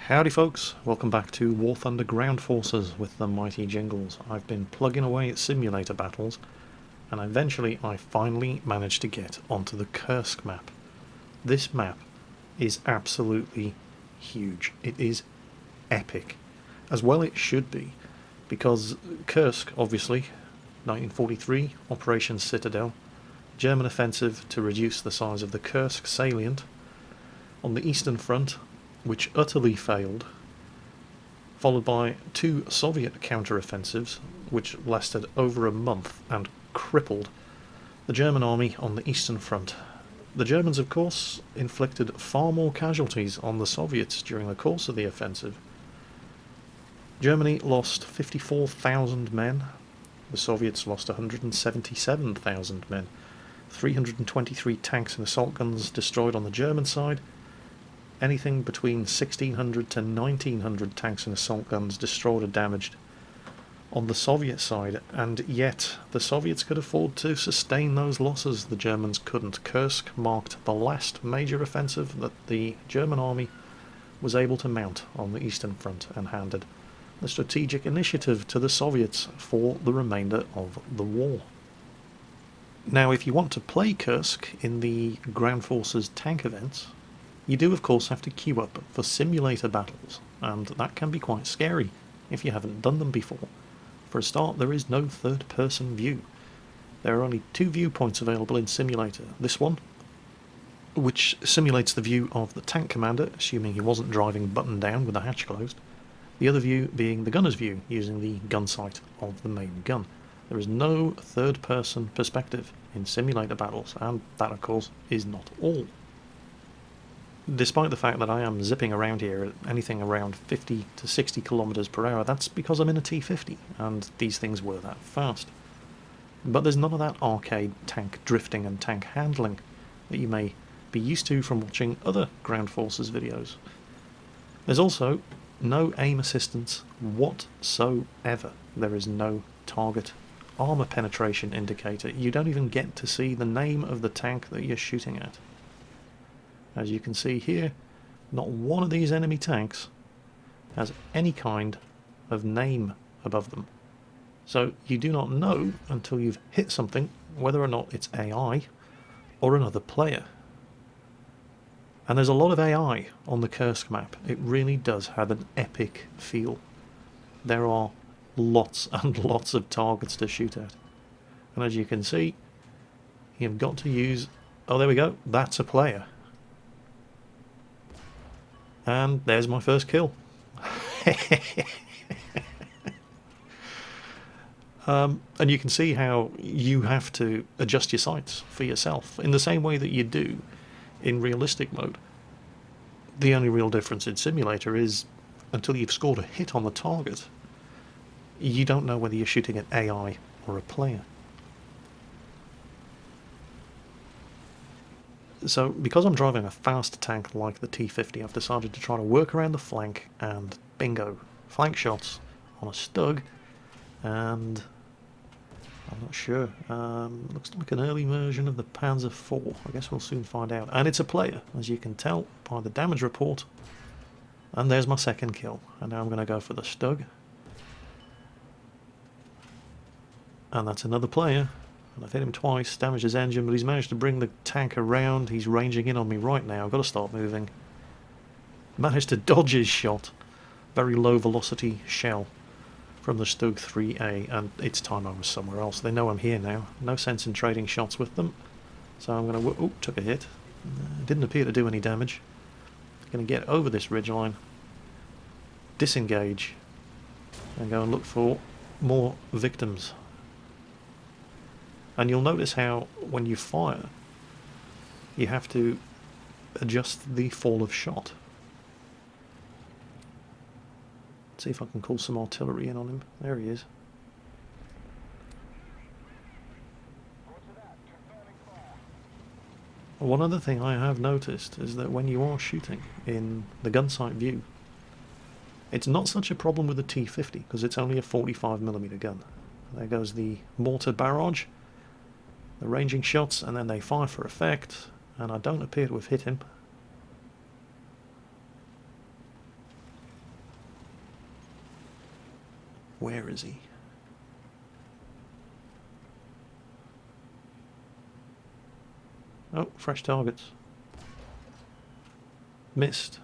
Howdy folks, welcome back to War Thunder Ground Forces with the mighty Jingles. I've been plugging away at simulator battles, and eventually I finally managed to get onto the Kursk map. This map is absolutely huge. It is epic. As well it should be, because Kursk, obviously, 1943, Operation Citadel, German offensive to reduce the size of the Kursk salient. On the Eastern Front, which utterly failed, followed by two Soviet counter-offensives which lasted over a month and crippled the German army on the Eastern Front. The Germans, of course, inflicted far more casualties on the Soviets during the course of the offensive. Germany lost 54,000 men, the Soviets lost 177,000 men, 323 tanks and assault guns destroyed on the German side, anything between 1,600 to 1,900 tanks and assault guns destroyed or damaged on the Soviet side, and yet the Soviets could afford to sustain those losses. The Germans couldn't. Kursk marked the last major offensive that the German army was able to mount on the Eastern Front, and handed the strategic initiative to the Soviets for the remainder of the war. Now, if you want to play Kursk in the Ground Forces tank events, you do of course have to queue up for simulator battles, and that can be quite scary if you haven't done them before. For a start, there is no third-person view. There are only two viewpoints available in simulator. This one, which simulates the view of the tank commander, assuming he wasn't driving button down with the hatch closed. The other view being the gunner's view, using the gun sight of the main gun. There is no third-person perspective in simulator battles, and that of course is not all. Despite the fact that I am zipping around here at anything around 50 to 60 kilometers per hour, that's because I'm in a T50, and these things were that fast. But there's none of that arcade tank drifting and tank handling that you may be used to from watching other Ground Forces videos. There's also no aim assistance whatsoever. There is no target armor penetration indicator. You don't even get to see the name of the tank that you're shooting at. As you can see here, not one of these enemy tanks has any kind of name above them. So you do not know until you've hit something whether or not it's AI or another player. And there's a lot of AI on the Kursk map. It really does have an epic feel. There are lots and lots of targets to shoot at. And as you can see, you've got to use... oh, there we go. That's a player. And there's my first kill. And you can see how you have to adjust your sights for yourself in the same way that you do in realistic mode. The only real difference in simulator is until you've scored a hit on the target, you don't know whether you're shooting at AI or a player. So, because I'm driving a fast tank like the T50, I've decided to try to work around the flank, and bingo, flank shots on a Stug, and I'm not sure, looks like an early version of the Panzer IV. I guess we'll soon find out. And it's a player, as you can tell by the damage report. And there's my second kill, and now I'm going to go for the Stug. And that's another player. And I've hit him twice, damaged his engine, but he's managed to bring the tank around. He's ranging in on me right now. I've got to start moving. Managed to dodge his shot. Very low velocity shell from the Stug 3A, and it's time I was somewhere else. They know I'm here now. No sense in trading shots with them. So I'm going to... oh, took a hit. Didn't appear to do any damage. Going to get over this ridgeline, disengage, and go and look for more victims. And you'll notice how, when you fire, you have to adjust the fall of shot. Let's see if I can call some artillery in on him. There he is. One other thing I have noticed is that when you are shooting in the gun sight view, it's not such a problem with the T50, because it's only a 45mm gun. There goes the mortar barrage. The ranging shots, and then they fire for effect, and I don't appear to have hit him. Where is he? Oh, fresh targets. Missed.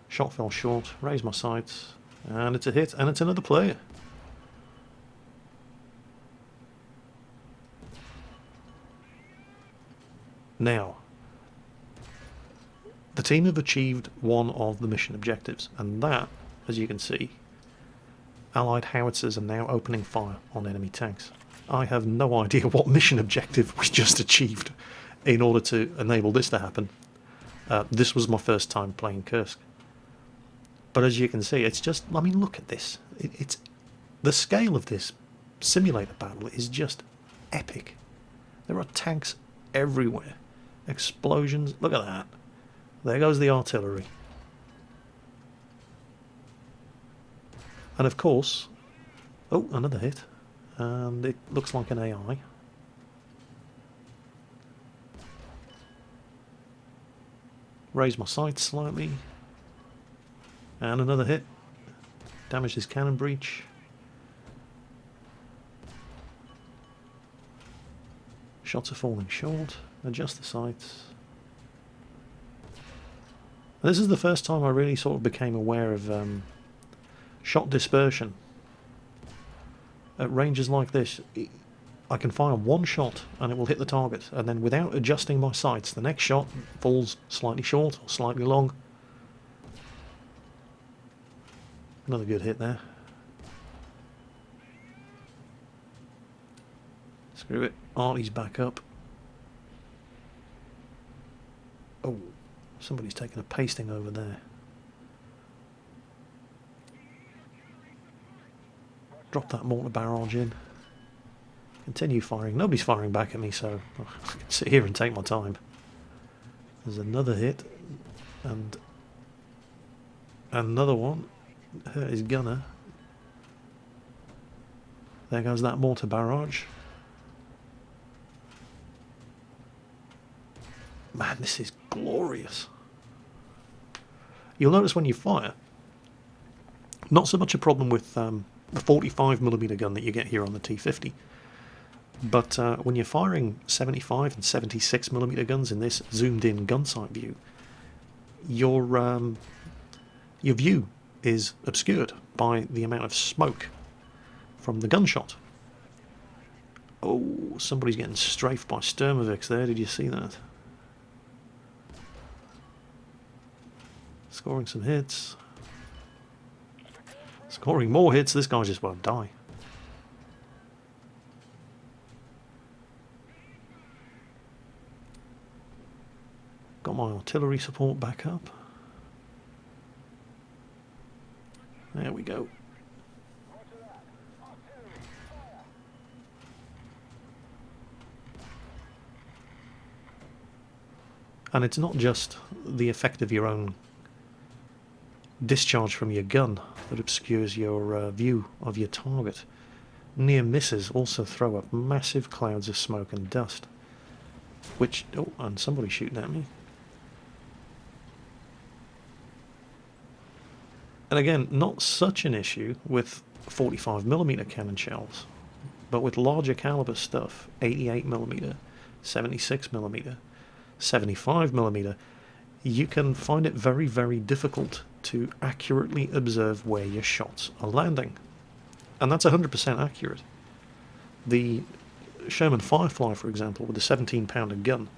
Shot fell short. Raised my sights. And it's a hit. And it's another player. Now, the team have achieved one of the mission objectives, and that, as you can see, Allied howitzers are now opening fire on enemy tanks. I have no idea what mission objective we just achieved in order to enable this to happen. This was my first time playing Kursk. But as you can see, it's just, I mean, look at this. It's the scale of this simulator battle is just epic. There are tanks everywhere. Explosions, look at that. There goes the artillery. And of course, oh, another hit. And it looks like an AI. Raise my sights slightly. And another hit. Damaged his cannon breech. Shots are falling short. Adjust the sights. This is the first time I really sort of became aware of shot dispersion. At ranges like this, I can fire one shot and it will hit the target, and then without adjusting my sights, the next shot falls slightly short or slightly long. Another good hit there. Screw it. Artie's back up. Oh, somebody's taking a pasting over there. Drop that mortar barrage in. Continue firing. Nobody's firing back at me, so I can sit here and take my time. There's another hit. And another one. Hurt his gunner. There goes that mortar barrage. Man, this is glorious. You'll notice when you fire, not so much a problem with the 45mm gun that you get here on the T50, but when you're firing 75 and 76mm guns in this zoomed-in gun sight view, your view is obscured by the amount of smoke from the gunshot. Oh, somebody's getting strafed by Sturmovix there. Did you see that? Scoring some hits. Scoring more hits. This guy just won't die. Got my artillery support back up. There we go. And it's not just the effect of your own discharge from your gun that obscures your view of your target. Near misses also throw up massive clouds of smoke and dust. Which... oh, and somebody's shooting at me. And again, not such an issue with 45mm cannon shells, but with larger caliber stuff, 88mm, 76mm, 75mm, you can find it very, very difficult to accurately observe where your shots are landing. And that's 100% accurate. The Sherman Firefly, for example, with a 17-pounder gun,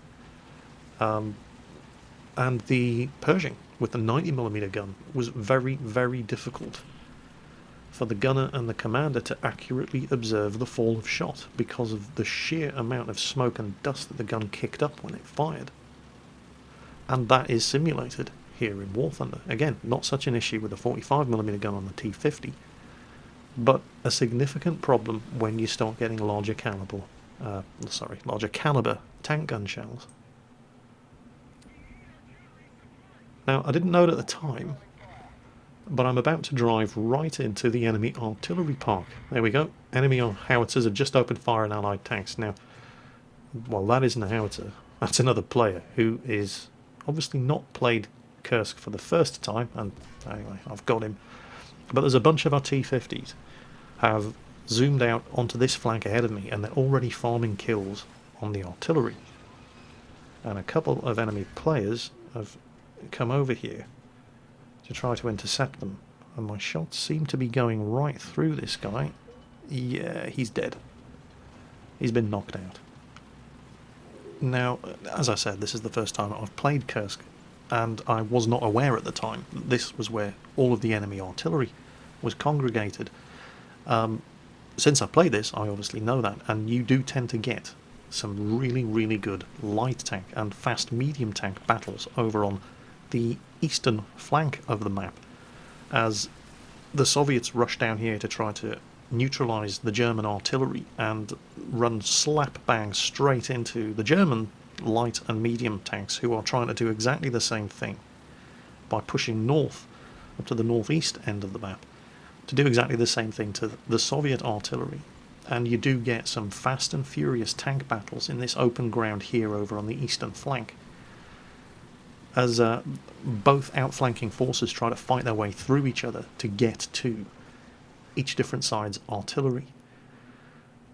and the Pershing with the 90mm gun was very, very difficult for the gunner and the commander to accurately observe the fall of shot because of the sheer amount of smoke and dust that the gun kicked up when it fired. And that is simulated here in War Thunder. Again, not such an issue with a 45mm gun on the T50, but a significant problem when you start getting larger caliber tank gun shells. Now, I didn't know it at the time, but I'm about to drive right into the enemy artillery park. There we go. Enemy howitzers have just opened fire on Allied tanks. Now, well, that isn't a howitzer. That's another player who is obviously not played Kursk for the first time, and anyway, I've got him. But there's a bunch of our T50s have zoomed out onto this flank ahead of me, and they're already farming kills on the artillery. And a couple of enemy players have come over here to try to intercept them, and my shots seem to be going right through this guy. Yeah, he's dead. He's been knocked out. Now, as I said, this is the first time I've played Kursk, and I was not aware at the time that this was where all of the enemy artillery was congregated. Since I've played this, I obviously know that, and you do tend to get some really, really good light tank and fast medium tank battles over on the eastern flank of the map, as the Soviets rush down here to try to neutralise the German artillery and run slap bang straight into the German light and medium tanks, who are trying to do exactly the same thing by pushing north up to the northeast end of the map to do exactly the same thing to the Soviet artillery. And you do get some fast and furious tank battles in this open ground here over on the eastern flank, as both outflanking forces try to fight their way through each other to get to each different side's artillery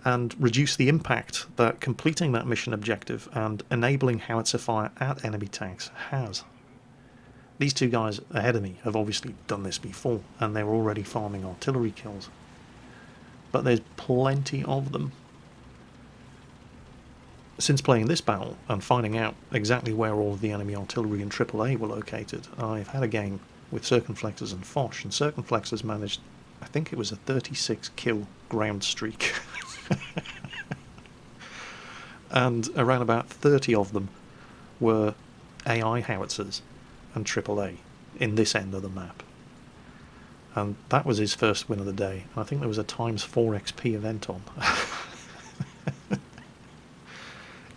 and reduce the impact that completing that mission objective and enabling howitzer fire at enemy tanks has. These two guys ahead of me have obviously done this before, and they're already farming artillery kills. But there's plenty of them. Since playing this battle and finding out exactly where all of the enemy artillery and AAA were located, I've had a game with Circumflexers and Foch, and Circumflexers managed, I think it was a 36 kill ground streak. And around about 30 of them were AI howitzers and AAA in this end of the map. And that was his first win of the day. And I think there was a times 4 XP event on.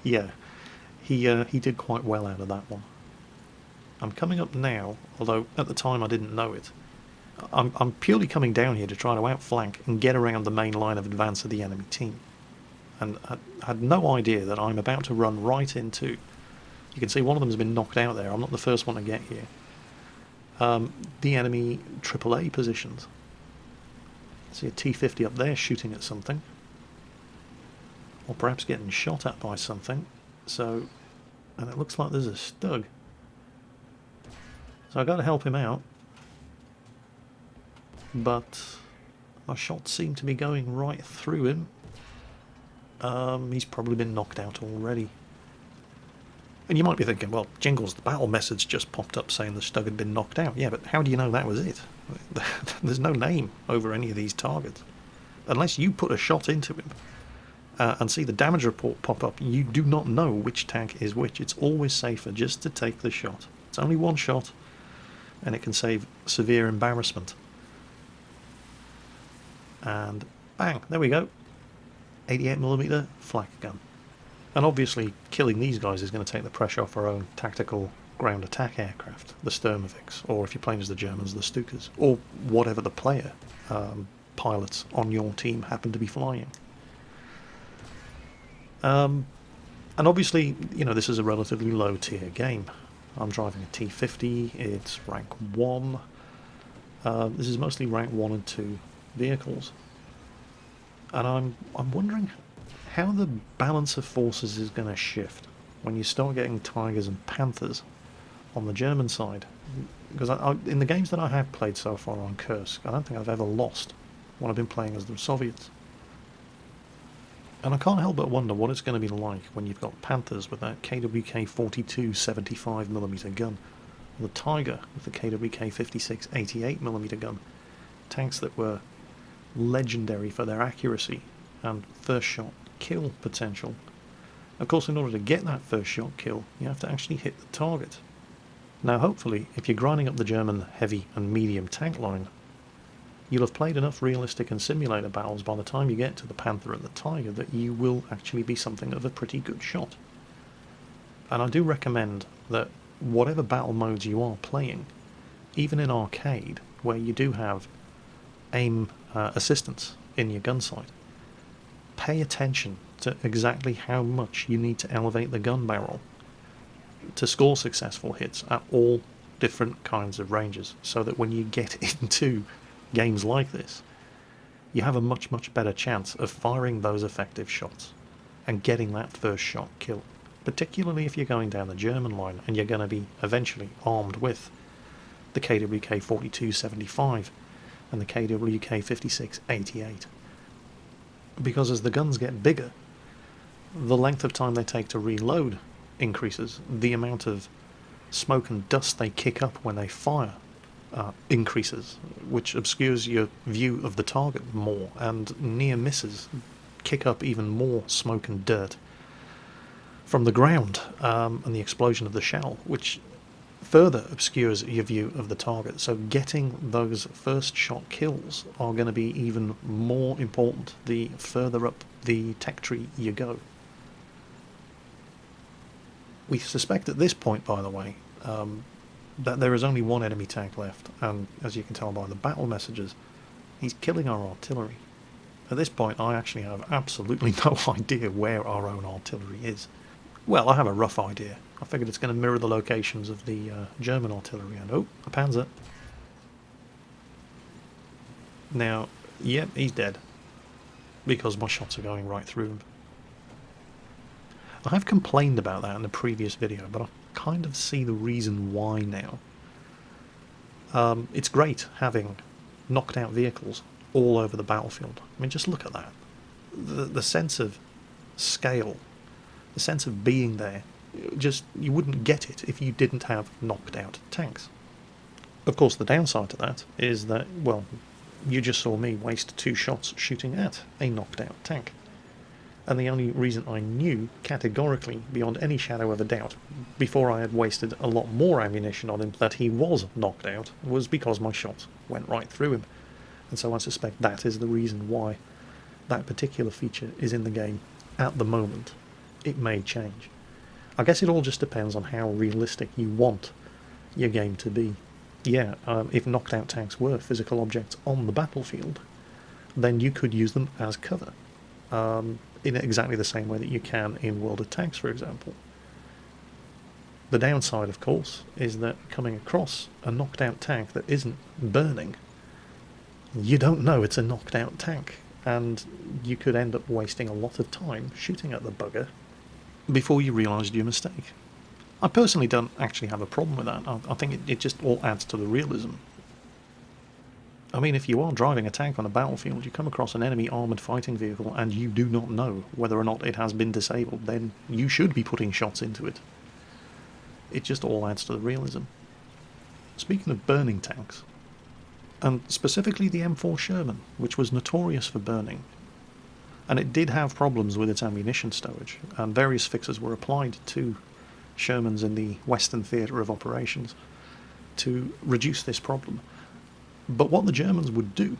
Yeah, he did quite well out of that one. I'm coming up now, although at the time I didn't know it. I'm purely coming down here to try to outflank and get around the main line of advance of the enemy team. And I had no idea that I'm about to run right into... You can see one of them has been knocked out there. I'm not the first one to get here. The enemy AAA positions. See a T-50 up there shooting at something. Or perhaps getting shot at by something. So, and it looks like there's a Stug. So I've got to help him out. But my shots seem to be going right through him. He's probably been knocked out already. And you might be thinking, well, Jingles, the battle message just popped up saying the Stug had been knocked out. Yeah, but how do you know that was it? There's no name over any of these targets. Unless you put a shot into him and see the damage report pop up, you do not know which tank is which. It's always safer just to take the shot. It's only one shot, and it can save severe embarrassment. And bang, there we go. 88mm flak gun. And obviously killing these guys is going to take the pressure off our own tactical ground attack aircraft, the Sturmovix, or if you're playing as the Germans, the Stukas, or whatever the player pilots on your team happen to be flying. And obviously, you know, this is a relatively low tier game. I'm driving a T-50, it's rank 1. This is mostly rank 1 and 2 vehicles. And I'm wondering how the balance of forces is going to shift when you start getting Tigers and Panthers on the German side. Because in the games that I have played so far on Kursk, I don't think I've ever lost when I've been playing as the Soviets. And I can't help but wonder what it's going to be like when you've got Panthers with that KWK-42 75mm gun, or the Tiger with the KWK-56 88mm gun, tanks that were legendary for their accuracy and first shot kill potential. Of course, in order to get that first shot kill, you have to actually hit the target. Now hopefully, if you're grinding up the German heavy and medium tank line, you'll have played enough realistic and simulator battles by the time you get to the Panther and the Tiger that you will actually be something of a pretty good shot. And I do recommend that whatever battle modes you are playing, even in arcade, where you do have aim assistance in your gun sight, pay attention to exactly how much you need to elevate the gun barrel to score successful hits at all different kinds of ranges, so that when you get into games like this, you have a much, much better chance of firing those effective shots and getting that first shot kill, particularly if you're going down the German line and you're going to be eventually armed with the KWK-4275 and the KWK-5688. Because as the guns get bigger, the length of time they take to reload increases, the amount of smoke and dust they kick up when they fire increases, which obscures your view of the target more, and near misses kick up even more smoke and dirt from the ground and the explosion of the shell, which further obscures your view of the target. So getting those first shot kills are going to be even more important the further up the tech tree you go. We suspect at this point, by the way, that there is only one enemy tank left, and as you can tell by the battle messages, he's killing our artillery. At this point I actually have absolutely no idea where our own artillery is. Well, I have a rough idea. I figured it's going to mirror the locations of the German artillery, and oh, a Panzer. Now, yep, he's dead, because my shots are going right through him. I have complained about that in the previous video, but I kind of see the reason why now. It's great having knocked out vehicles all over the battlefield. I mean, just look at that. The sense of scale, the sense of being there, just, you wouldn't get it if you didn't have knocked out tanks. Of course, the downside to that is that, well, you just saw me waste 2 shots shooting at a knocked out tank. And the only reason I knew categorically, beyond any shadow of a doubt, before I had wasted a lot more ammunition on him, that he was knocked out, was because my shots went right through him. And so I suspect that is the reason why that particular feature is in the game at the moment. It may change. I guess it all just depends on how realistic you want your game to be. Yeah, if knocked out tanks were physical objects on the battlefield, then you could use them as cover. In exactly the same way that you can in World of Tanks, for example. The downside, of course, is that coming across a knocked out tank that isn't burning, you don't know it's a knocked out tank, and you could end up wasting a lot of time shooting at the bugger before you realised your mistake. I personally don't actually have a problem with that. I think it just all adds to the realism. I mean, if you are driving a tank on a battlefield, you come across an enemy armoured fighting vehicle and you do not know whether or not it has been disabled, then you should be putting shots into it. It just all adds to the realism. Speaking of burning tanks, and specifically the M4 Sherman, which was notorious for burning, and it did have problems with its ammunition stowage, and various fixes were applied to Shermans in the Western theatre of operations to reduce this problem. But what the Germans would do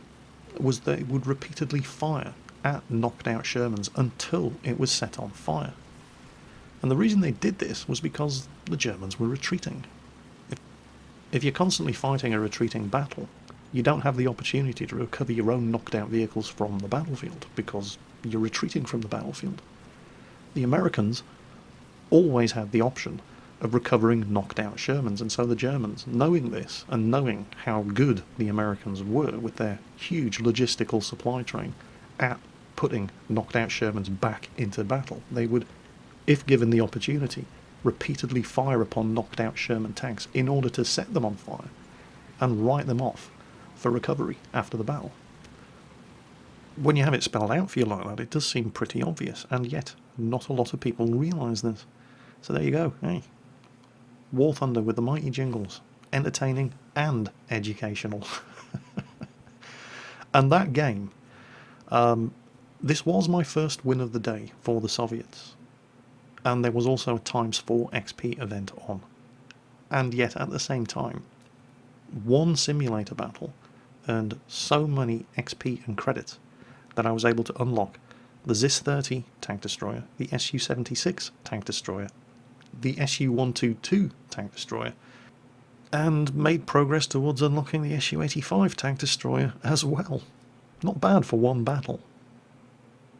was they would repeatedly fire at knocked out Shermans until it was set on fire. And the reason they did this was because the Germans were retreating. If you're constantly fighting a retreating battle, you don't have the opportunity to recover your own knocked out vehicles from the battlefield, because you're retreating from the battlefield. The Americans always had the option of recovering knocked out Shermans, and so the Germans, knowing this and knowing how good the Americans were with their huge logistical supply train at putting knocked out Shermans back into battle, they would, if given the opportunity, repeatedly fire upon knocked out Sherman tanks in order to set them on fire and write them off for recovery after the battle. When you have it spelled out for you like that, it does seem pretty obvious, and yet not a lot of people realise this. So there you go, hey. War Thunder with the mighty Jingles. Entertaining and educational. And that game, this was my first win of the day for the Soviets. And there was also a ×4 XP event on. And yet at the same time, one simulator battle earned so many XP and credits that I was able to unlock the ZIS-30 tank destroyer, the Su-76 tank destroyer, the Su-122 tank destroyer, and made progress towards unlocking the Su-85 tank destroyer as well. Not bad for one battle.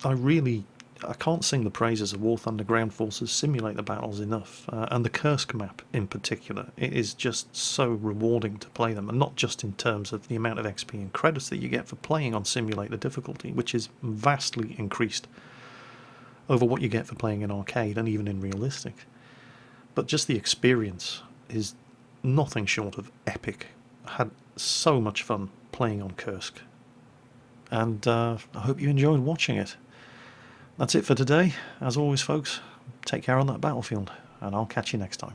I really I can't sing the praises of War Thunder Ground Forces Simulator battles enough, and the Kursk map in particular. It is just so rewarding to play them, and not just in terms of the amount of XP and credits that you get for playing on simulator difficulty, which is vastly increased over what you get for playing in arcade and even in realistic, but just the experience is nothing short of epic. I had so much fun playing on Kursk, and I hope you enjoyed watching it. That's it for today. As always, folks, take care on that battlefield, and I'll catch you next time.